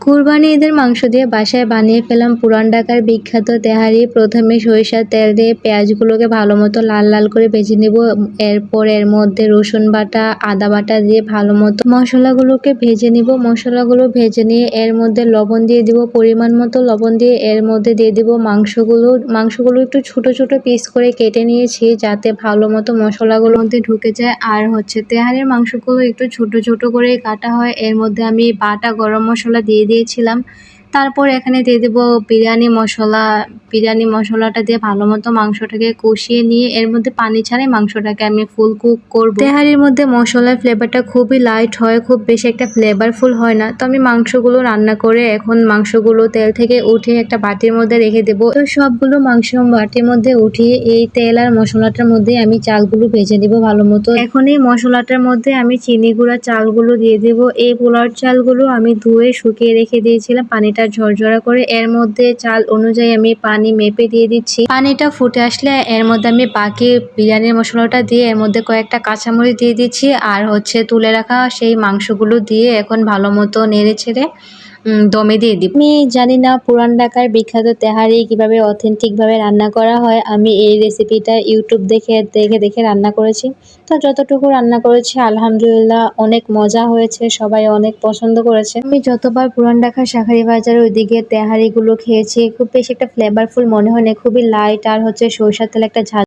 কুরবানি ঈদের মাংস দিয়ে বাসায় বানিয়ে ফেলাম পুরান ঢাকার বিখ্যাত তেহারি। প্রথমে সরিষার তেল দিয়ে পেঁয়াজগুলোকে ভালো মতো লাল লাল করে ভেজে নিব। এরপর এর মধ্যে রসুন বাটা, আদা বাটা দিয়ে ভালো মতো মশলাগুলোকে ভেজে নিব। মশলাগুলো ভেজে নিয়ে এর মধ্যে লবণ দিয়ে দিব, পরিমাণ মতো লবণ দিয়ে এর মধ্যে দিয়ে দিব মাংসগুলো একটু ছোট ছোট পিস করে কেটে নিয়েছি, যাতে ভালো মতো মশলাগুলোর মধ্যে ঢুকে যায়। আর তেহারির মাংসগুলো একটু ছোট ছোট করে কাটা হয়। এর মধ্যে আমি বাটা গরম মশলা দিয়ে দিয়েছিলাম। তারপর এখানে দিয়ে দেব বিরিয়ানি মশলাটা দিয়ে ভালো মতো মাংসটাকে কষিয়ে নিয়ে এর মধ্যে পানি ছাড়াই মাংসটাকে আমি ফুল কুক করব। তেহারির মধ্যে মশলার ফ্লেভারটা খুবই লাইট হয়, খুব বেশি একটা ফ্লেভারফুল হয় না। তো আমি মাংসগুলো রান্না করে এখন মাংসগুলো তেল থেকে উঠিয়ে একটা বাটির মধ্যে রেখে দেব। তো সবগুলো মাংস বাটির মধ্যে উঠিয়ে এই তেল আর মশলাটার মধ্যে আমি চালগুলো ভেজে নিব ভালো মতো। এখন এই মশলাটার মধ্যে আমি চিনি গুঁড়া চালগুলো দিয়ে দেব। এই পোলার চালগুলো আমি ধুয়ে শুকিয়ে রেখে দিয়েছিলাম পানিটা ঝরঝরা করে। এর মধ্যে চাল অনুযায়ী আমি পানি মেপে দিয়ে দিচ্ছি। পানিটা ফুটে আসলে এর মধ্যে আমি বাকি বিরিয়ানির মশলাটা দিয়ে এর মধ্যে কয়েকটা কাঁচামরিচ দিয়ে দিচ্ছি আর তুলে রাখা সেই মাংসগুলো দিয়ে এখন ভালো মতো নেড়ে ছেড়ে দমে দিয়ে দিই। আমি জানি না পুরান ঢাকার বিখ্যাত তেহারি কিভাবে অথেন্টিক ভাবে রান্না করা হয়। আমি এই রেসিপিটা ইউটিউব দেখে রান্না করেছি। তো যতটুকু রান্না করেছি আলহামদুলিল্লাহ অনেক মজা হয়েছে, সবাই অনেক পছন্দ করেছে। আমি যতবার পুরান ঢাকার শাঁখারী বাজার ওইদিকে তেহারি গুলো খেয়েছি, খুব বেশি একটা ফ্লেভারফুল মনে হয় না, খুবই লাইট আর সরিষার তেল একটা ঝাল